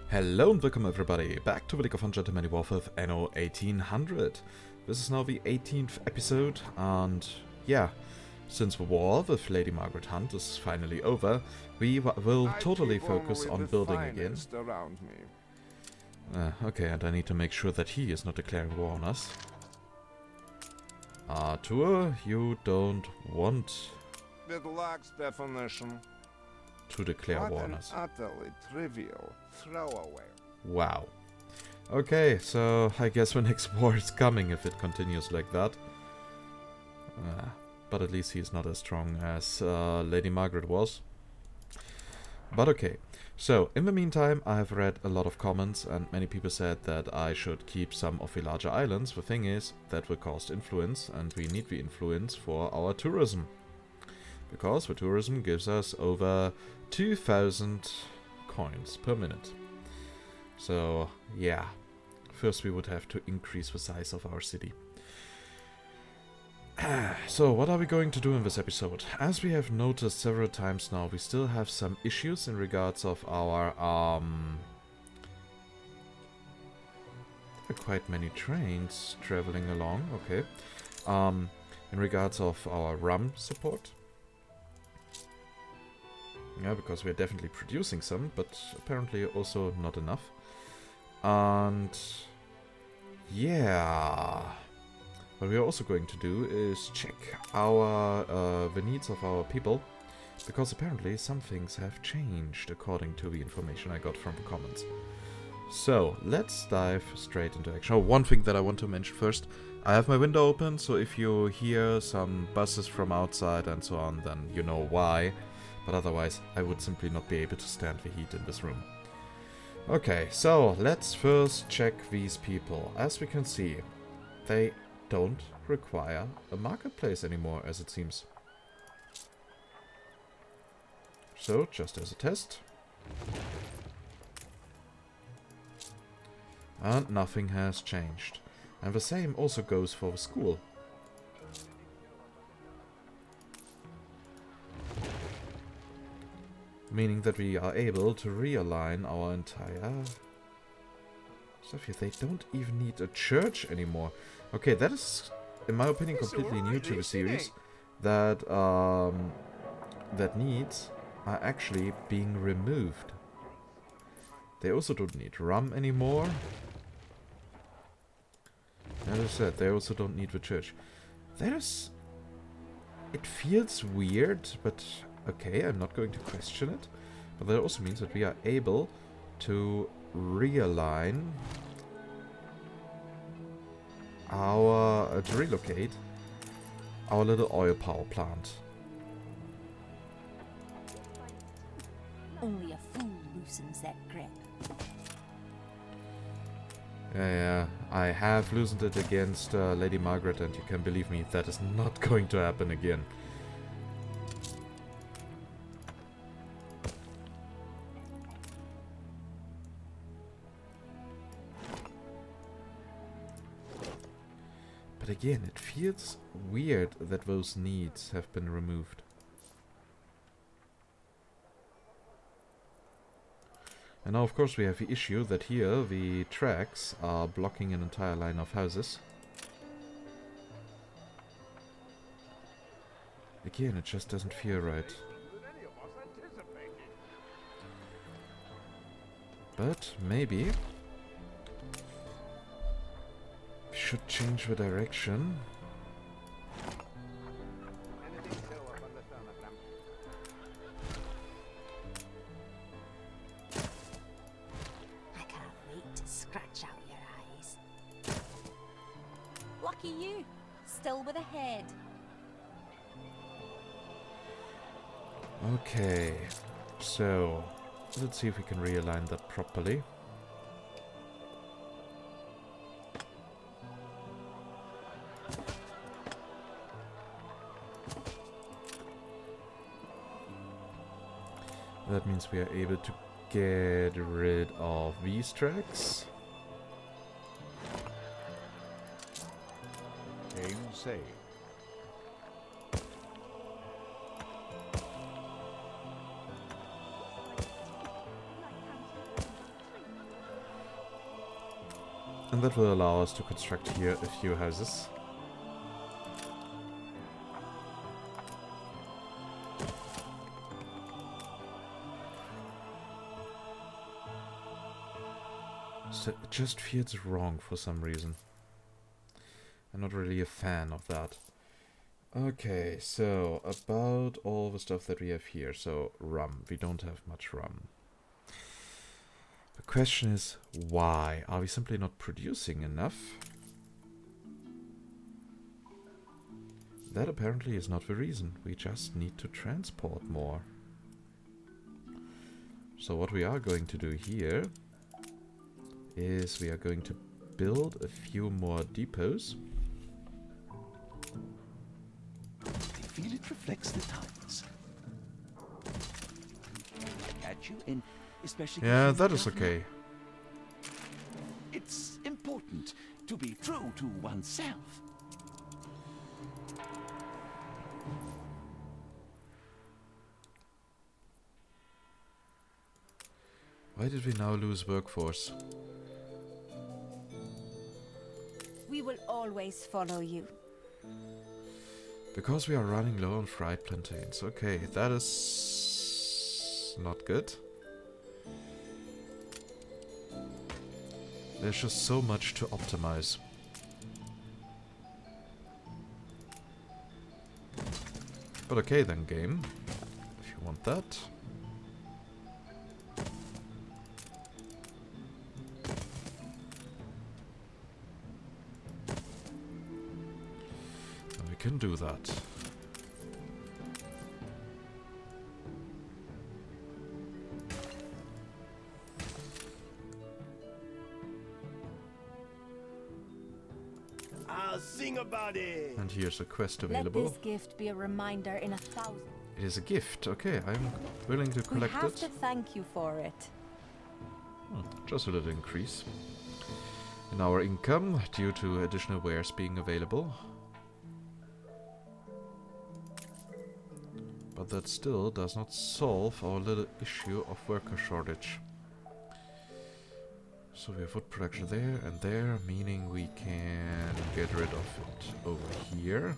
Hello and welcome everybody back to the League of Ungentlemanly Warfare with Anno 1800. This is now the 18th episode, and yeah, since the war with Lady Margaret Hunt is finally over, we will totally focus on building again. Okay, and I need to make sure that he is not declaring war on us. Arthur, you don't want It lacks definition. to declare war on us. Utterly trivial throwaway. Wow. Okay, so I guess the next war is coming if it continues like that. But at least he's not as strong as Lady Margaret was. But okay, so in the meantime I have read a lot of comments and many people said that I should keep some of the larger islands. The thing is, that will cost influence and we need the influence for our tourism. Because the tourism gives us over 2,000 coins per minute. So yeah, first we would have to increase the size of our city. So what are we going to do in this episode? As we have noticed several times now, we still have some issues in regards of our there are quite many trains traveling along, okay. In regards of our rum support. Yeah, because we're definitely producing some, but apparently also not enough. And yeah, what we're also going to do is check our the needs of our people, because apparently some things have changed according to the information I got from the comments. So let's dive straight into action. Oh, one thing that I want to mention first, I have my window open, so if you hear some buses from outside and so on, then you know why. But otherwise, I would simply not be able to stand the heat in this room. Okay, so let's first check these people. As we can see, they don't require a marketplace anymore, as it seems. So, just as a test. And nothing has changed. And the same also goes for the school. Meaning that we are able to realign our entire stuff here. They don't even need a church anymore. Okay, that is, in my opinion, completely new to the series. That that needs are actually being removed. They also don't need rum anymore. As I said, they also don't need the church. There's... It feels weird, but... Okay, I'm not going to question it, but that also means that we are able to realign our, to relocate our little oil power plant. Only a fool loosens that grip. Yeah, I have loosened it against Lady Margaret, and you can believe me, that is not going to happen again. But again, it feels weird that those needs have been removed. And now, of course, we have the issue that here the tracks are blocking an entire line of houses. Again, it just doesn't feel right. But maybe should change the direction. I can't wait to scratch out your eyes. Lucky you, still with a head. Okay, so let's see if we can realign that properly. That means we are able to get rid of these tracks. Aim saved. And that will allow us to construct here a few houses. So it just feels wrong for some reason. I'm not really a fan of that. Okay, so about all the stuff that we have here. So rum. We don't have much rum. The question is, why? Are we simply not producing enough? That apparently is not the reason. We just need to transport more. So what we are going to do here is we are going to build a few more depots. I feel it reflects the times. At you, and especially. Yeah, that is okay. It's important to be true to oneself. Why did we now lose workforce? We will always follow you. Because we are running low on fried plantains. Okay, that is not good. There's just so much to optimize. But okay then, game. If you want that. And we can do that. I'll sing about it. And here's a quest Let available. this gift be a reminder in 1,000. It is a gift. Okay, I'm willing to We collect have it. to thank you for it. Just a little increase in our income due to additional wares being available. But that still does not solve our little issue of worker shortage. So we have wood production there and there, meaning we can get rid of it over here.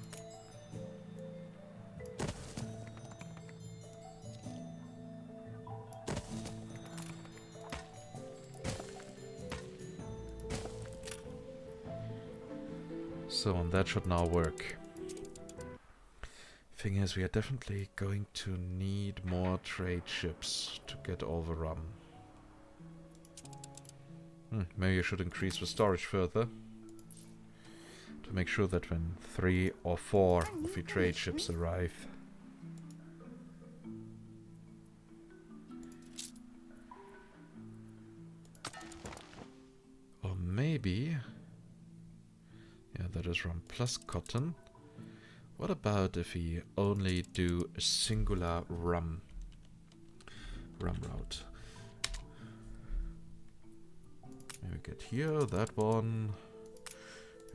So, and that should now work. Thing is, we are definitely going to need more trade ships to get all the rum. Maybe I should increase the storage further. To make sure that when 3 or 4 of the trade ships arrive. Or maybe... Yeah, that is rum plus cotton. What about if we only do a singular rum route? Maybe get here, that one,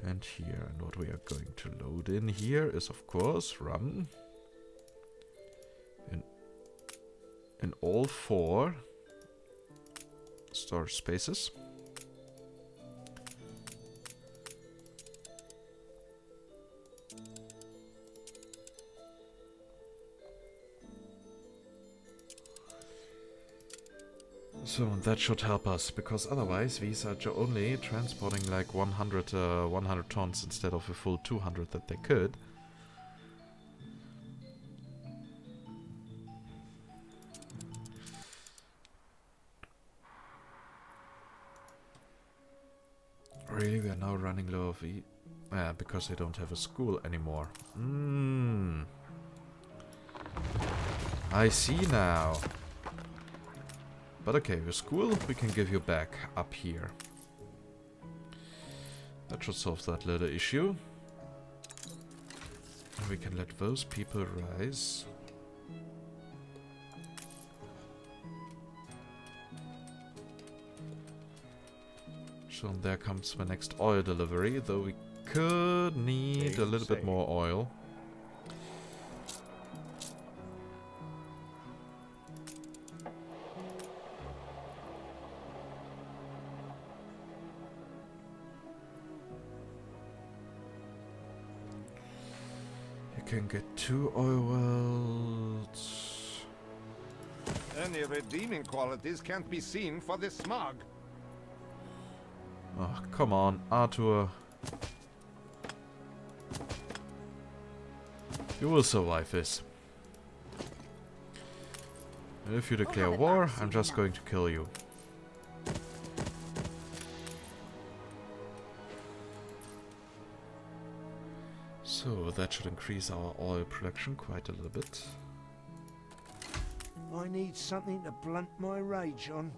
and here. And what we are going to load in here is, of course, rum. In all 4 storage spaces. So that should help us, because otherwise these are only transporting like 100 tons instead of a full 200 that they could. Really, we are now running low of because they don't have a school anymore. I see now. But okay, the school we can give you back up here. That should solve that little issue. And we can let those people rise. So there comes the next oil delivery, though we could need a little bit more oil. can get 2 oil wells. Any redeeming qualities can't be seen for this smog. Oh, come on, Arthur. You will survive this. And if you declare war, I'm just going to kill you. So that should increase our oil production quite a little bit. I need something to blunt my rage on.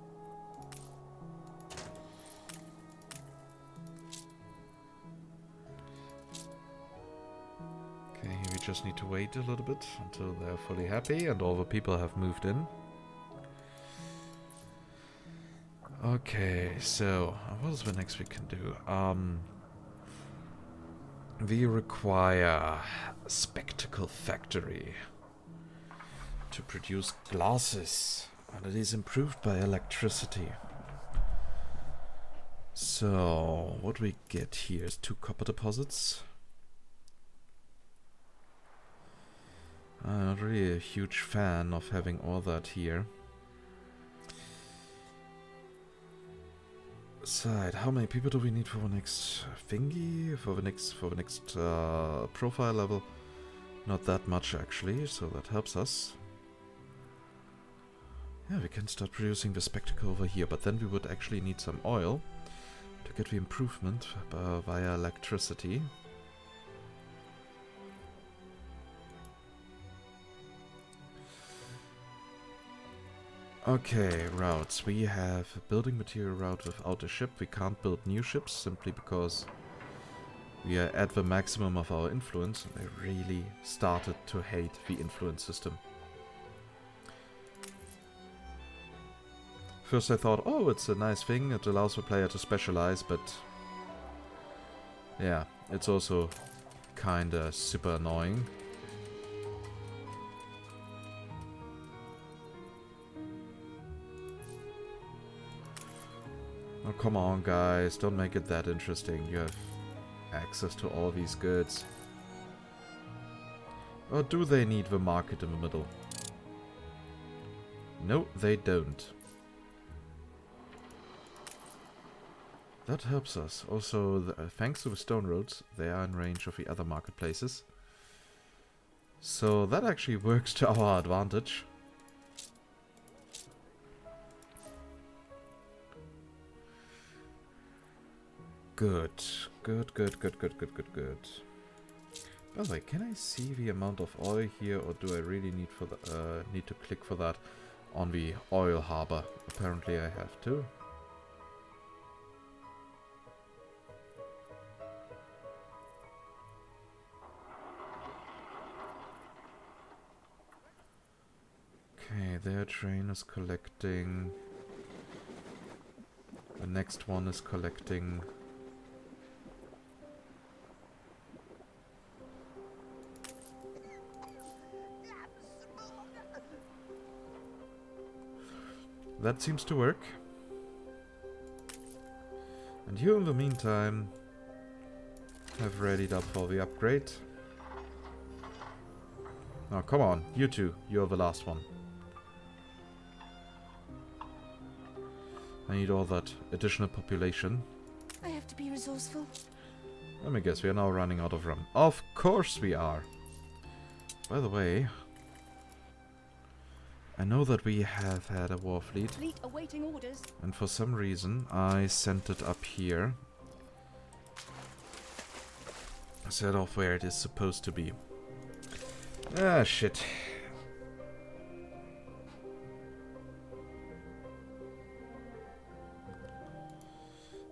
Okay, we just need to wait a little bit until they're fully happy and all the people have moved in. Okay, so what is the next we can do? We require a spectacle factory to produce glasses, and it is improved by electricity. So what we get here is 2 copper deposits. I'm not really a huge fan of having all that here. Side, how many people do we need for the next thingy? For the next profile level? Not that much actually, so that helps us. Yeah, we can start producing the spectacle over here, but then we would actually need some oil to get the improvement via electricity. Okay, routes. We have a building material route without a ship. We can't build new ships simply because we are at the maximum of our influence, and I really started to hate the influence system. First I thought, oh, it's a nice thing, it allows the player to specialize, but yeah, it's also kinda super annoying. Oh, come on, guys. Don't make it that interesting. You have access to all these goods. Or do they need the market in the middle? No, they don't. That helps us. Also, thanks to the stone roads, they are in range of the other marketplaces. So that actually works to our advantage. Good. Good. By the way, can I see the amount of oil here, or do I really need need to click for that on the oil harbor? Apparently I have to. Okay, their train is collecting. The next one is collecting. That seems to work. And you, in the meantime, have readied up for the upgrade. Oh, come on, you two. You're the last one. I need all that additional population. I have to be resourceful. Let me guess, we are now running out of rum. Of course we are! By the way, I know that we have had a war fleet. Fleet awaiting orders. And for some reason, I sent it up here. Instead of where it is supposed to be. Ah, shit.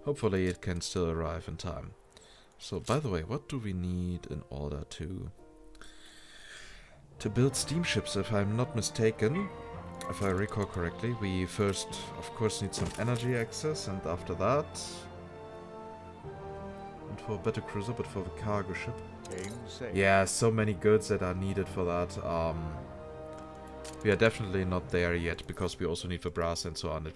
Hopefully it can still arrive in time. So, by the way, what do we need in order to build steamships? If I'm not mistaken, if I recall correctly, we first, of course, need some energy access, and after that, not for a better cruiser, but for the cargo ship. Yeah, so many goods that are needed for that. We are definitely not there yet, because we also need the brass and so on.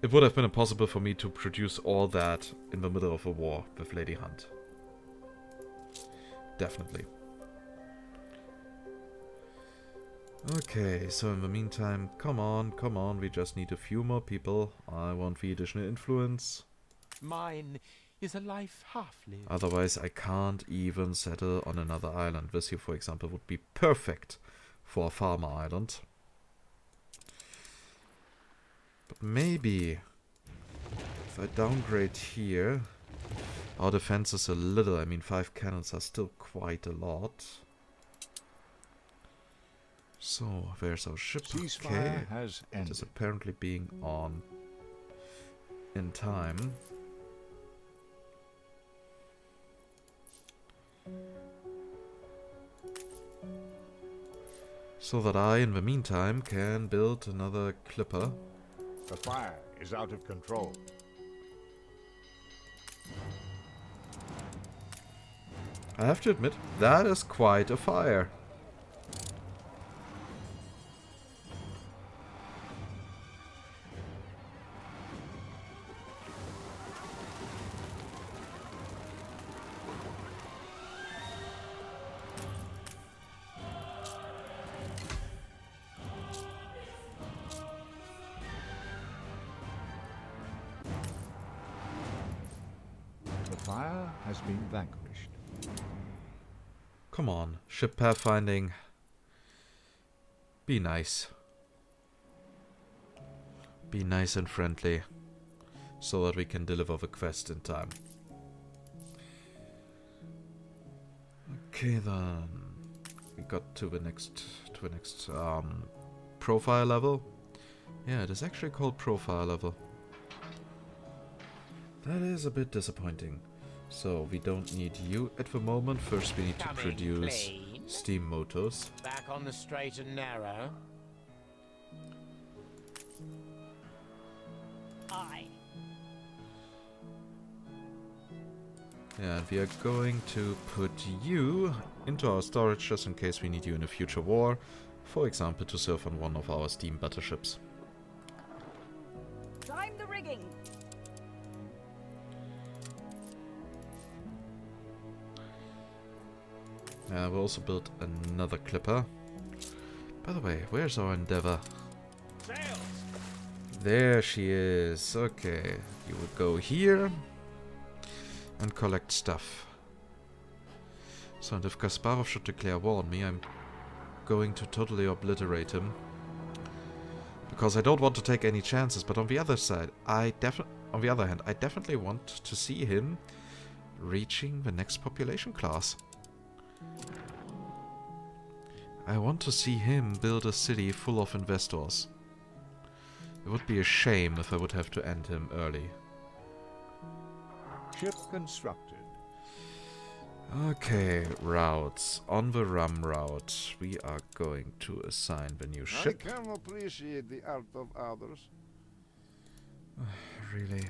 It would have been impossible for me to produce all that in the middle of a war with Lady Hunt. definitely. Okay, so in the meantime, come on, we just need a few more people. I want the additional influence. Mine is a life half-lived. Otherwise, I can't even settle on another island. This here, for example, would be perfect for a farmer island. But maybe if I downgrade here, our defense is a little. I mean, 5 cannons are still quite a lot. So, there's our ship. Ceasefire has It ended. is apparently being on in time. So that I, in the meantime, can build another clipper. The fire is out of control. I have to admit, that is quite a fire. The fire has been vanquished. Come on, ship pathfinding. Be nice. Be nice and friendly, so that we can deliver the quest in time. Okay then, we got to the next profile level. Yeah, it is actually called profile level. That is a bit disappointing. So we don't need you at the moment. First we need to Coming produce clean. steam motors. Back on the straight and narrow. Aye. Yeah, and we are going to put you into our storage just in case we need you in a future war. For example, to serve on one of our steam battleships. Time the rigging. We'll also build another clipper. By the way, where's our Endeavour? Sails! There she is. Okay, you will go here and collect stuff. So, and if Kasparov should declare war on me, I'm going to totally obliterate him. Because I don't want to take any chances, but on the other side, on the other hand, I definitely want to see him reaching the next population class. I want to see him build a city full of investors. It would be a shame if I would have to end him early. Ship constructed. Okay, routes. On the rum route, we are going to assign the new ship. I can appreciate the art of others. Really?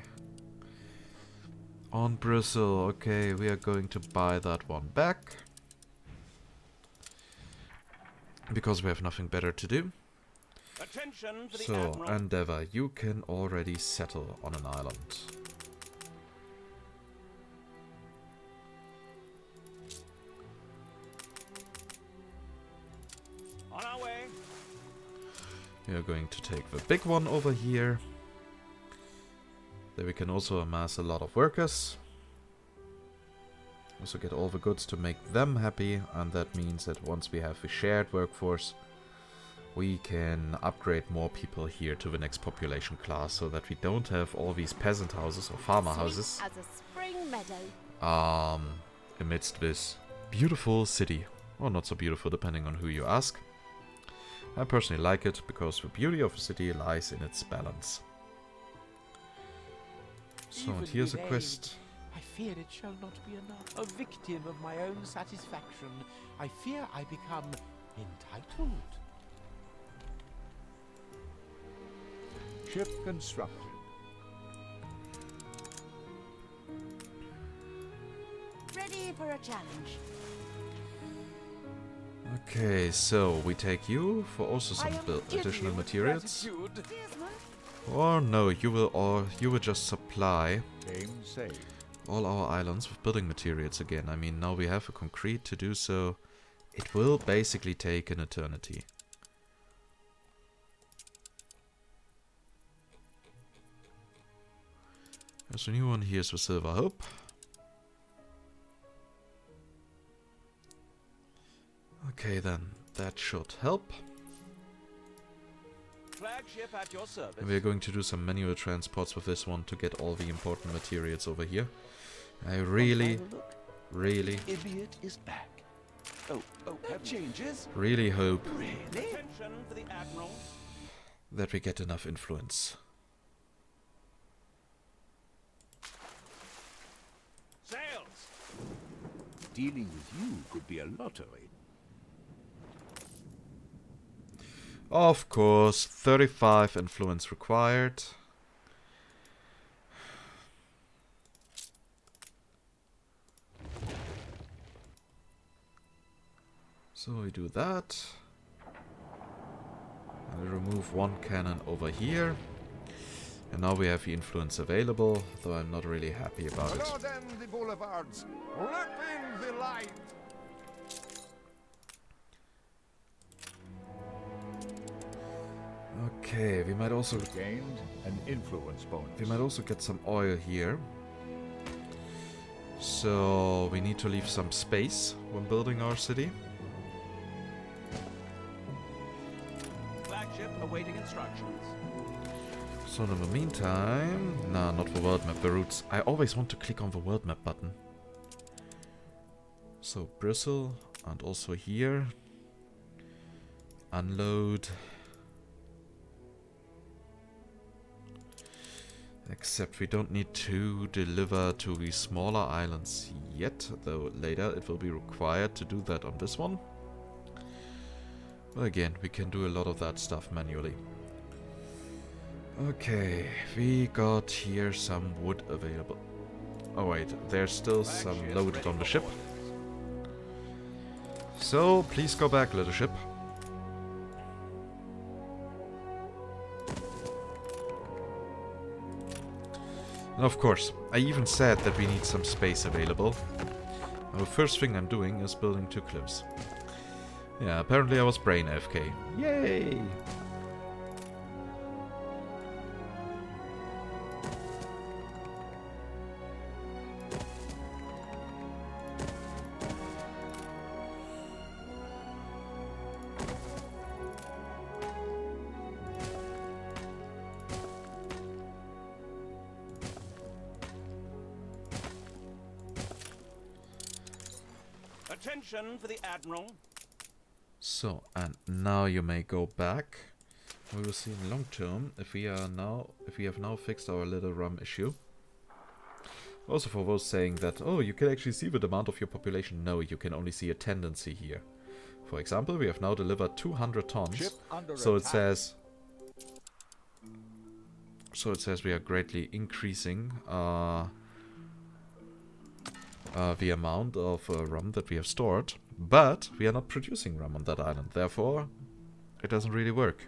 On Brazil, okay, we are going to buy that one back. Because we have nothing better to do. Attention for the So, Admiral. Endeavour, you can already settle on an island. On our way. We are going to take the big one over here. There we can also amass a lot of workers. Also get all the goods to make them happy, and that means that once we have the shared workforce, we can upgrade more people here to the next population class, so that we don't have all these peasant houses or farmer houses As a spring meadow. amidst this beautiful city. Or not so beautiful, depending on who you ask. I personally like it, because the beauty of the city lies in its balance. So, and Even here's a with quest. I fear it shall not be enough. A victim of my own satisfaction. I fear I become entitled. Ship constructed. Ready for a challenge. Okay, so we take you for also some I am giddy additional with materials. gratitude. Steersman. Or no, you will just supply Game saved. all our islands with building materials again. I mean, now we have a concrete to do so. It will basically take an eternity. There's a new one. Here's the Silver Hope. Okay then, that should help. Flagship at your service. And we're going to do some manual transports with this one to get all the important materials over here. I really Idiot is back. Oh, that changes. really hope Really? Attention for the Admiral. that we get enough influence. Sails. Dealing with you could be a lottery. Of course, 35 influence required. So we do that. And we remove one cannon over here. And now we have the influence available, though I'm not really happy about it. Load in the boulevards. Let in the light. Okay, we might also Gained an influence bonus. we might also get some oil here. So we need to leave some space when building our city. Flagship awaiting instructions. So in the meantime, nah, not the world map, the routes. I always want to click on the world map button. So Bristle, and also here. Unload. Except we don't need to deliver to the smaller islands yet, though later it will be required to do that on this one. But again, we can do a lot of that stuff manually. Okay, we got here some wood available. Oh wait, there's still some loaded on the ship. So, please go back, little ship. And of course, I even said that we need some space available. Now, the first thing I'm doing is building too close. Yeah, apparently I was brain AFK. Yay! Attention for the Admiral. So, and now you may go back. We will see in long term if we have now fixed our little rum issue. Also for those saying that, oh, you can actually see the demand of your population. No, you can only see a tendency here. For example, we have now delivered 200 tons. Ship under So it attack. says we are greatly increasing the amount of rum that we have stored, but we are not producing rum on that island. Therefore, it doesn't really work.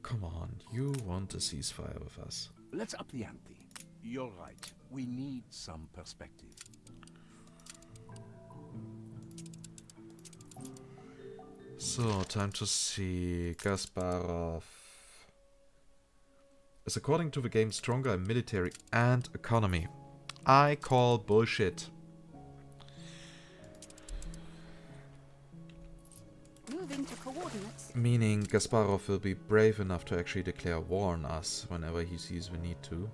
Come on, you want a ceasefire with us. Let's up the ante. You're right. We need some perspective. So, time to see. Kasparov is, according to the game, stronger in military and economy. I call bullshit. Moving to coordinates. Meaning Kasparov will be brave enough to actually declare war on us whenever he sees the need to.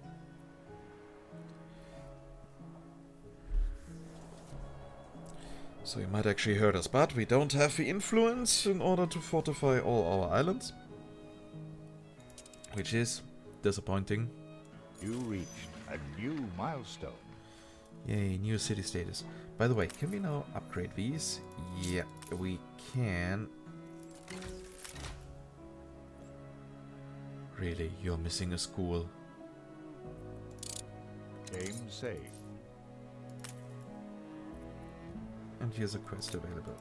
So he might actually hurt us, but we don't have the influence in order to fortify all our islands. Which is disappointing. You reached a new milestone. Yay, new city status. By the way, can we now upgrade these? Yeah, we can. Really, you're missing a school. Game saved. And here's a quest available.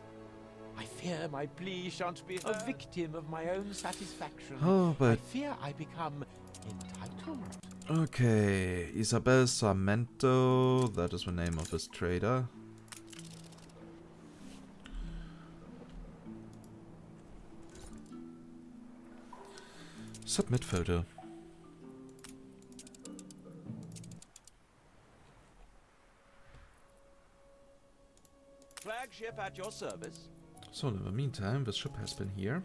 I fear my plea shan't be a victim of my own satisfaction. Oh, I but fear I become entitled. Okay, Isabel Sarmento, that is the name of his trader. Submit photo. Flagship at your service. So in the meantime, the ship has been here.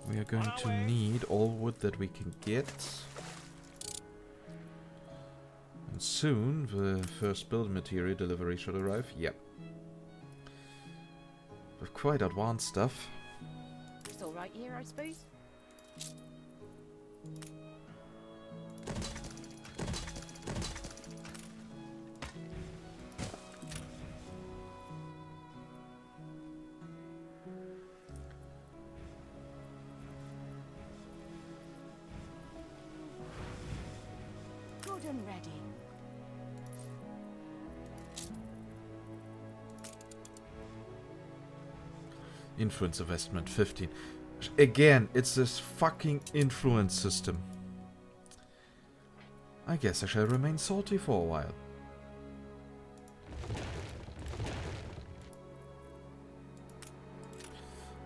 We are going to need all wood that we can get. And soon the first building material delivery should arrive. Yep. With quite advanced stuff. It's all right here, I suppose. Good and ready. Influence investment 15. Again, it's this fucking influence system. I guess I shall remain salty for a while.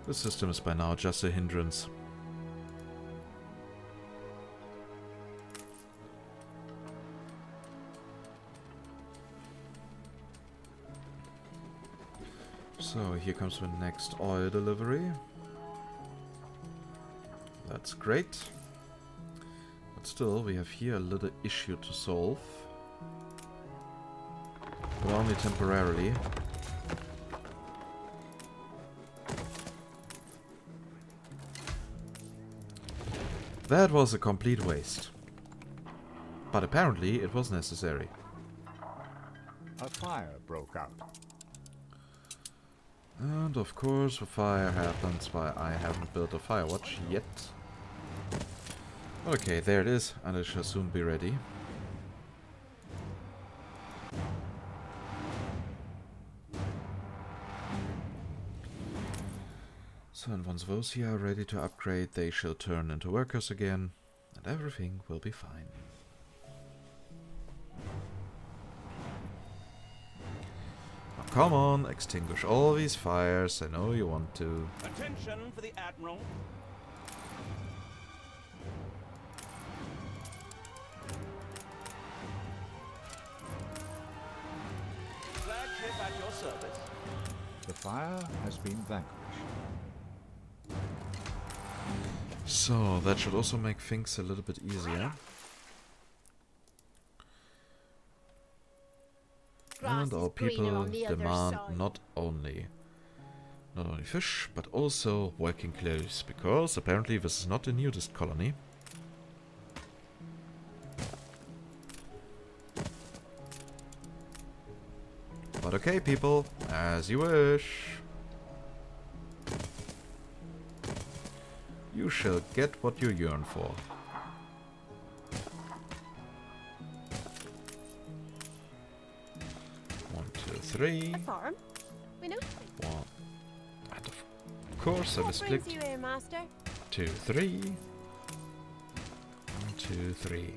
The system is by now just a hindrance. So here comes the next oil delivery. That's great. But still, we have here a little issue to solve. But only temporarily. That was a complete waste. But apparently it was necessary. A fire broke out. And of course the fire happens while I haven't built a firewatch yet. Okay, there it is, and it shall soon be ready. So and once those here are ready to upgrade, they shall turn into workers again, and everything will be fine. Come on, extinguish all these fires. I know you want to. Attention for the Admiral. Flagship at your service. The fire has been vanquished. So, that should also make things a little bit easier. And our people demand not only fish, but also working clothes, because apparently this is not the nudist colony. But okay, people, as you wish. You shall get what you yearn for. Three. A farm? We know. One. And of course, I misclicked. What brings you here, master? 2, 3. 1, 2, 3.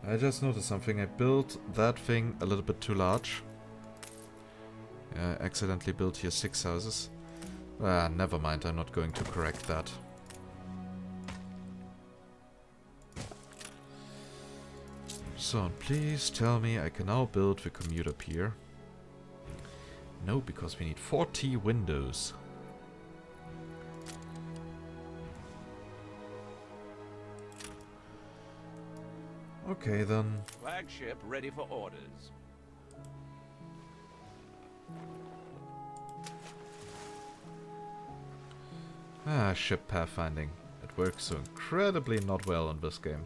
I just noticed something. I built that thing a little bit too large. I accidentally built here 6 houses. Ah, never mind. I'm not going to correct that. So, please tell me I can now build the commuter pier. No, because we need 40 windows. Okay then. Flagship ready for orders. Ah, ship pathfinding. It works so incredibly not well in this game.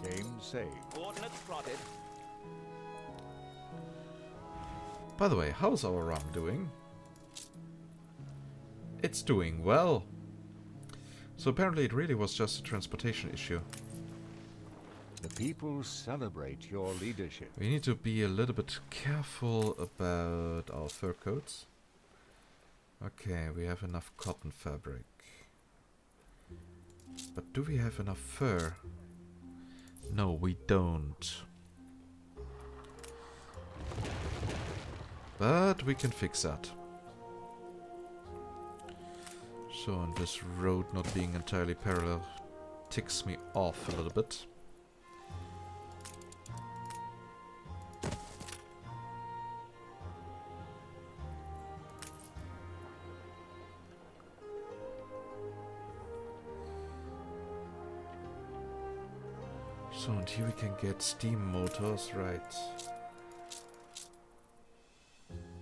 Game saved. Coordinates plotted. By the way, how's our rum doing? It's doing well. So apparently it really was just a transportation issue. The people celebrate your leadership. We need to be a little bit careful about our fur coats. Okay, we have enough cotton fabric. But do we have enough fur? No, we don't. But we can fix that. So, and this road not being entirely parallel ticks me off a little bit. So, and here we can get steam motors, right.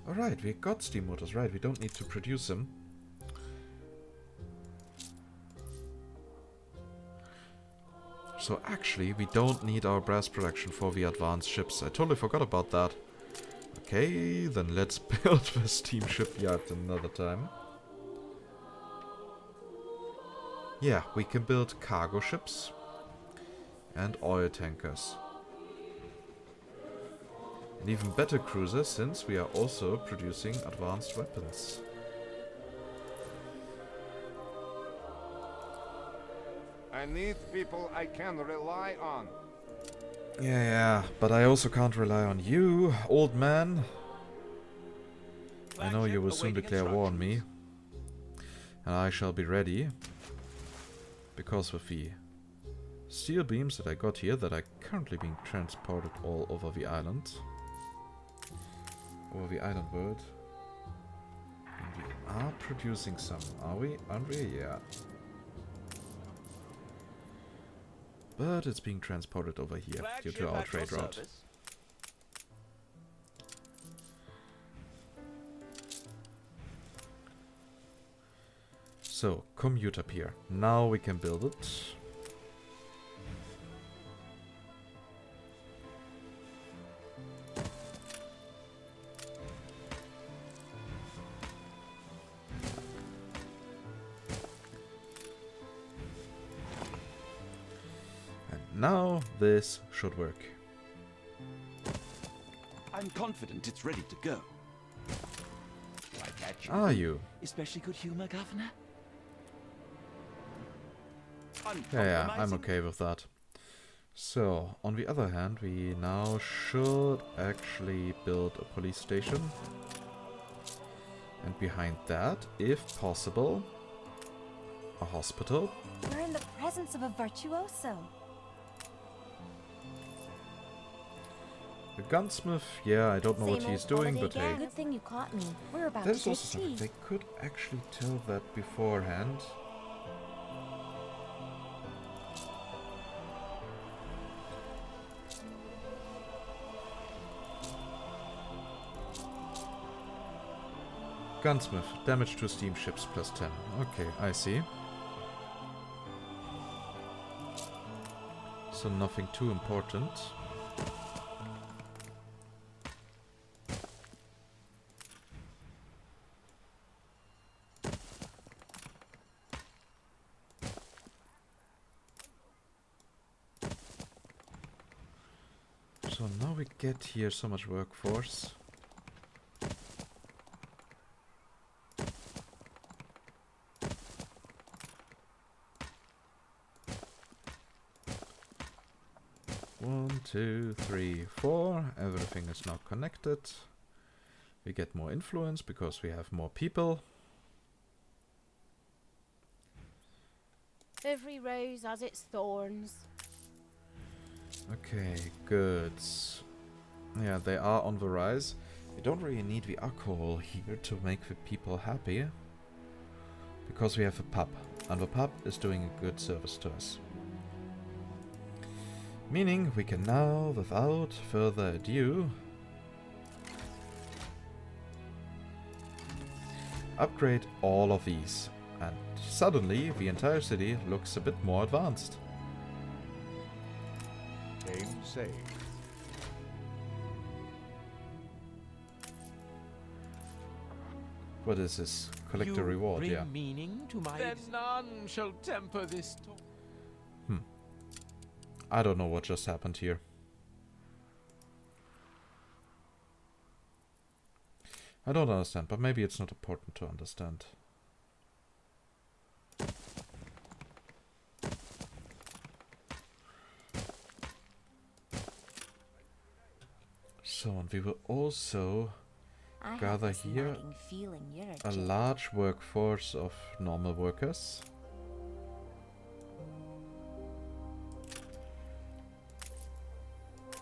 Alright, we got steam motors, right, we don't need to produce them. So actually, we don't need our brass production for the advanced ships. I totally forgot about that. Okay, then let's build the steam shipyard another time. Yeah, we can build cargo ships and oil tankers. And even better cruisers, since we are also producing advanced weapons. I need people I can rely on. Yeah, but I also can't rely on you, old man. I know you will soon declare war on me. And I shall be ready. Because with the steel beams that I got here, that are currently being transported all over the island. Over the island world. And we are producing some, are we? Aren't we? Yeah. But it's being transported over here due to our trade route. So, commute up here. Now we can build it. Now this should work. I'm confident it's ready to go. Why catch you? Are you? Especially good humor, Governor? Yeah, I'm okay with that. So, on the other hand, we now should actually build a police station. And behind that, if possible, a hospital. We're in the presence of a virtuoso. The gunsmith, yeah, I don't know what he's doing, but hey. Good thing you caught me. We're about There's to also take something. tea. They could actually tell that beforehand. Gunsmith, damage to steamships plus 10. Okay, I see. So nothing too important. So now we get here so much workforce. One, two, three, four. Everything is now connected. We get more influence because we have more people. Every rose has its thorns. Okay, goods. Yeah, they are on the rise. We don't really need the alcohol here to make the people happy. Because we have a pub. And the pub is doing a good service to us. Meaning we can now, without further ado, upgrade all of these. And suddenly the entire city looks a bit more advanced. Game saved. What is this? collect a reward, bring yeah. meaning to my then none shall temper this talk. I don't know what just happened here. I don't understand, but maybe it's not important to understand. So, and we will also I have gather this here nagging feeling you're a a gent. large workforce of normal workers.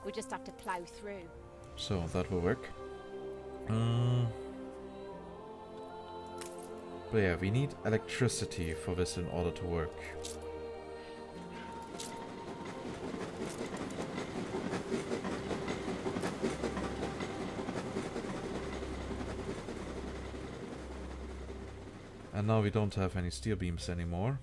We just have to plough through. So that will work. But yeah, we need electricity for this in order to work. And now we don't have any steel beams anymore.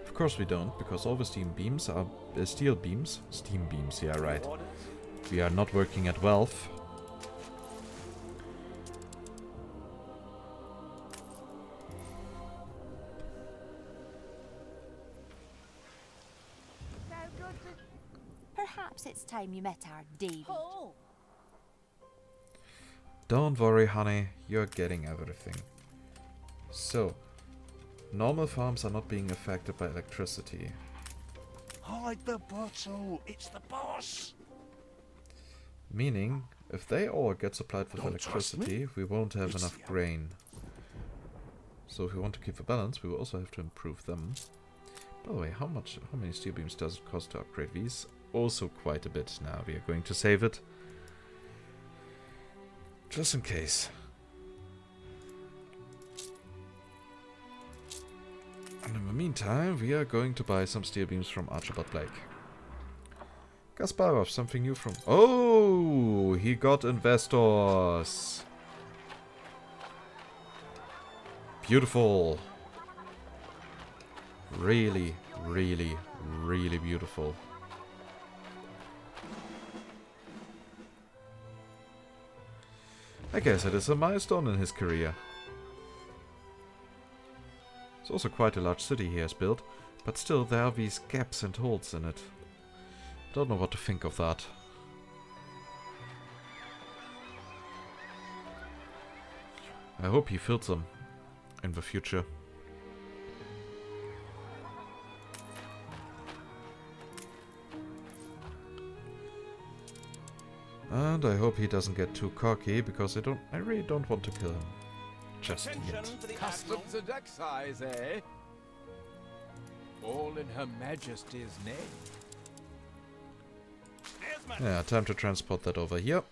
Of course we don't, because all the steam beams are steel beams. Steam beams, yeah, right. We are not working at wealth. Perhaps it's time you met our David. Oh, Don't worry, honey, you're getting everything. So, normal farms are not being affected by electricity. Hide the bottle. It's the boss. Meaning, if they all get supplied with Don't trust me? electricity, we won't have It's enough the- grain. So if we want to keep the balance, we will also have to improve them. By the way, how many steel beams does it cost to upgrade these? Also quite a bit. Now we are going to save it. Just in case. And in the meantime, we are going to buy some steel beams from Archibald Blake. Kasparov, something new from... Oh! He got investors! Beautiful! Really, really, really beautiful. I guess it is a milestone in his career. It's also quite a large city he has built, but still there are these gaps and holes in it. Don't know what to think of that. I hope he fills them in the future. And I hope he doesn't get too cocky, because I really don't want to kill him. Just yet. To the customs and excise, eh? All in Her Majesty's name. Yeah, time to transport that over here.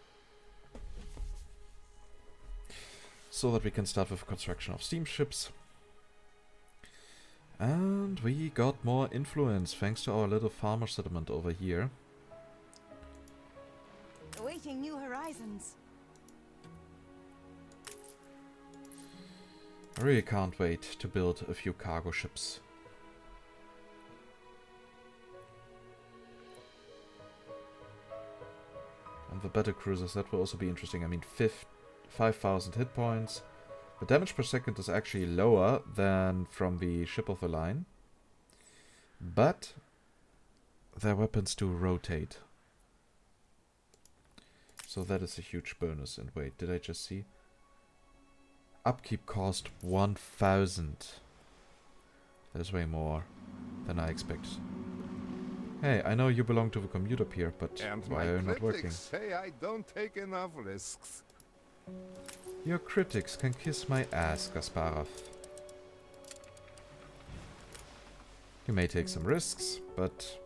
So that we can start with construction of steamships. And we got more influence thanks to our little farmer settlement over here. Awaiting new horizons. I really can't wait to build a few cargo ships. And the battle cruisers, that will also be interesting. I mean, 5,000 hit points. The damage per second is actually lower than from the ship of the line. But their weapons do rotate. So that is a huge bonus. And wait, did I just see? Upkeep cost 1,000. That is way more than I expected. Hey, I know you belong to the commuter pier, but And why my are you not working? critics say I don't take enough risks. Your critics can kiss my ass, Kasparov. You may take some risks, but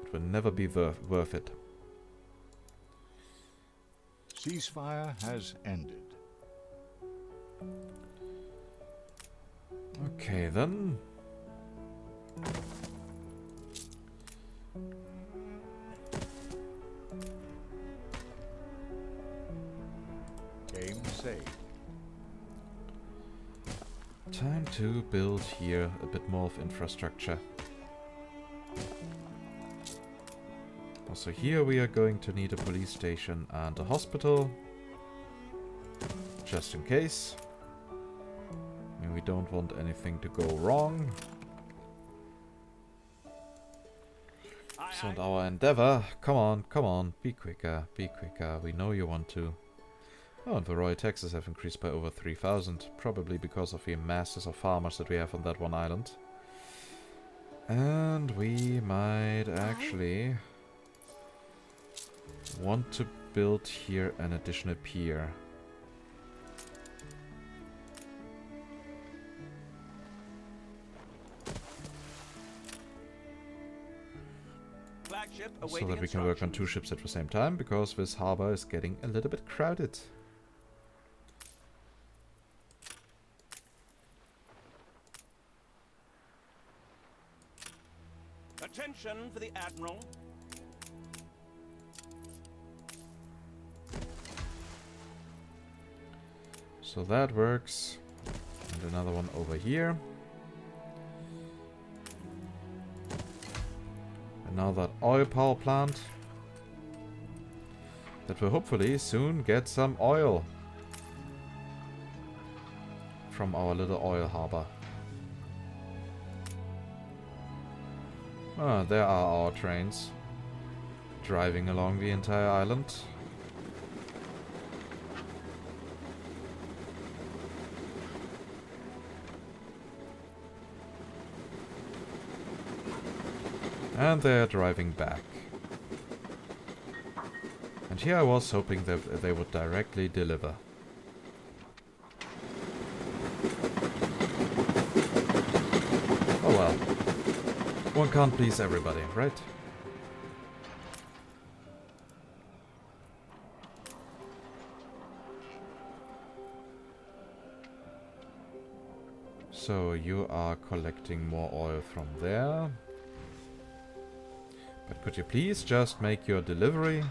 it will never be worth it. Ceasefire has ended. Okay, then. Game saved. Time to build here a bit more of infrastructure. Also here we are going to need a police station and a hospital. Just in case. I mean, we don't want anything to go wrong. So and our endeavor, come on, be quicker, we know you want to. Oh, and the royal taxes have increased by over 3,000, probably because of the masses of farmers that we have on that one island. And we might actually want to build here an additional pier. So that we can work on 2 ships at the same time, because this harbor is getting a little bit crowded. Attention for the Admiral. So that works. And another one over here. And now that oil power plant. That will hopefully soon get some oil from our little oil harbor. Ah, there are our trains driving along the entire island. And they're driving back. And here I was hoping that they would directly deliver. Oh well. One can't please everybody, right? So you are collecting more oil from there. But could you please just make your delivery?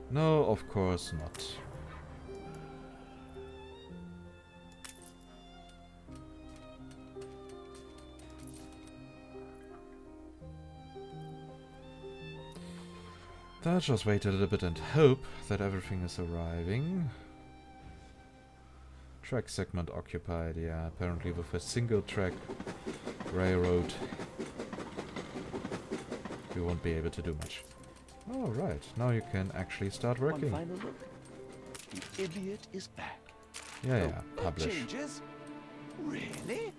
No, of course not. Let's just wait a little bit and hope that everything is arriving. Track segment occupied, yeah, apparently with a single track railroad we won't be able to do much. Alright, now you can actually start working. One final look. The idiot is back. Yeah, publish. Changes? Really?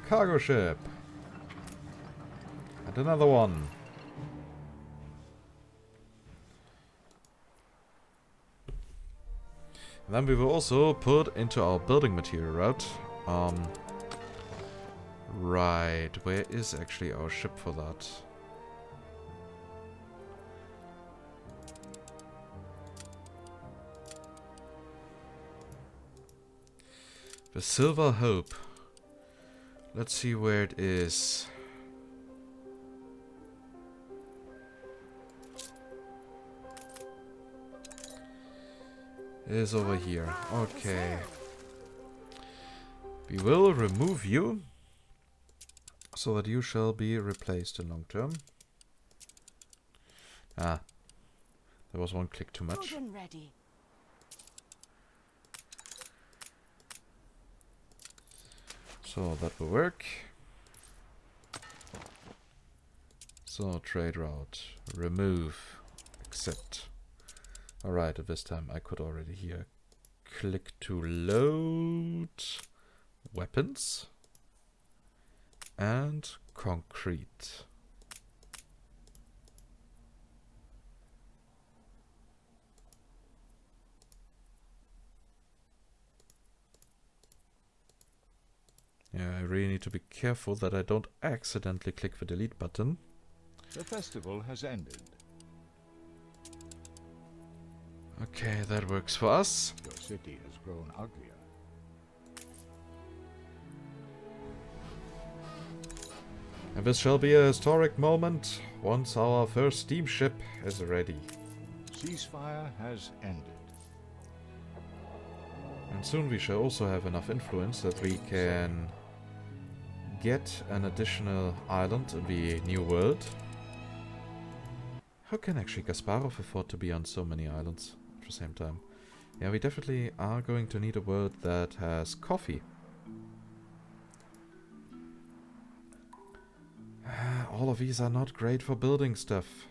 Cargo ship! And another one. And then we will also put into our building material route. Right, where is actually our ship for that? The Silver Hope. Let's see where it is. It is over here. Okay. We will remove you so that you shall be replaced in long term. Ah, there was one click too much. Ready. So that will work. So trade route, remove, accept. Alright, at this time I could already here click to load weapons and concrete. Yeah, I really need to be careful that I don't accidentally click the delete button. The festival has ended. Okay, that works for us. Your city has grown uglier. And this shall be a historic moment once our first steamship is ready. Ceasefire has ended. And soon we shall also have enough influence that we can get an additional island in the new world. How can actually Kasparov afford to be on so many islands at the same time? Yeah, we definitely are going to need a world that has coffee. All of these are not great for building stuff.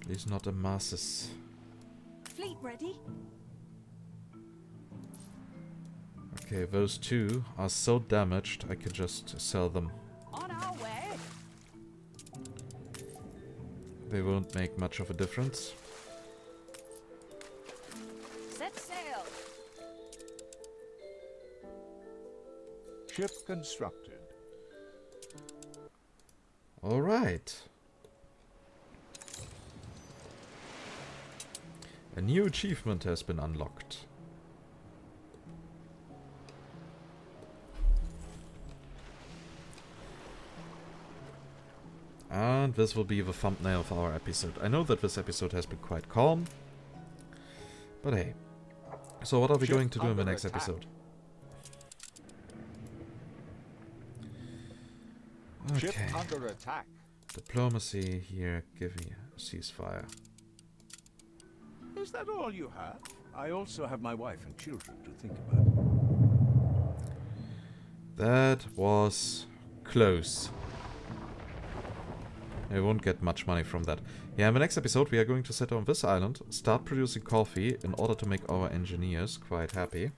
At least not the masses. Fleet ready? Okay, those two are so damaged I can just sell them. On our way. They won't make much of a difference. Set sail. Ship constructed. Alright. A new achievement has been unlocked. And this will be the thumbnail of our episode. I know that this episode has been quite calm. But hey. So what are we going to do in the next episode? Ship Okay. under attack. Diplomacy here. Give me a ceasefire. Is that all you have? I also have my wife and children to think about. That was close. I won't get much money from that. Yeah, in the next episode we are going to settle on this island, start producing coffee in order to make our engineers quite happy.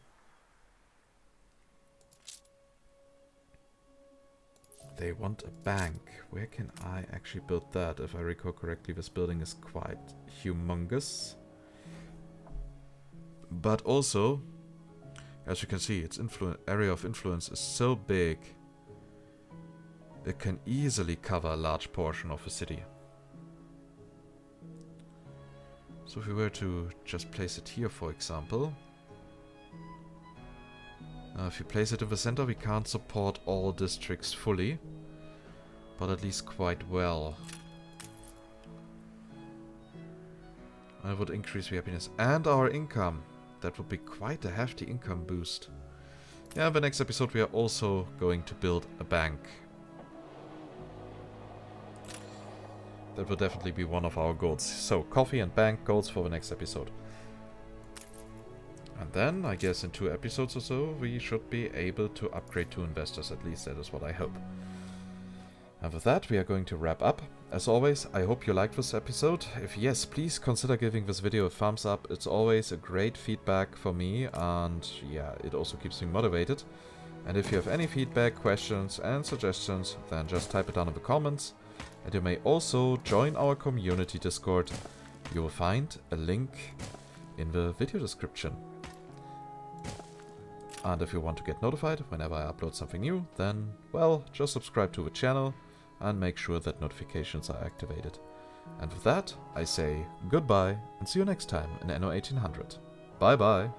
They want a bank. Where can I actually build that? If I recall correctly, this building is quite humongous. But also, as you can see, its area of influence is so big, it can easily cover a large portion of the city. So if we were to just place it here, for example. If you place it in the center, we can't support all districts fully, but at least quite well. I would increase the happiness and our income. That would be quite a hefty income boost. Yeah, in the next episode we are also going to build a bank. That will definitely be one of our goals. So, coffee and bank goals for the next episode. And then, I guess in 2 episodes or so, we should be able to upgrade to investors. At least that is what I hope. And with that, we are going to wrap up. As always, I hope you liked this episode. If yes, please consider giving this video a thumbs up. It's always a great feedback for me. And yeah, it also keeps me motivated. And if you have any feedback, questions and suggestions, then just type it down in the comments. And you may also join our community Discord. You will find a link in the video description. And if you want to get notified whenever I upload something new, then, well, just subscribe to the channel and make sure that notifications are activated. And with that, I say goodbye and see you next time in Anno 1800. Bye bye!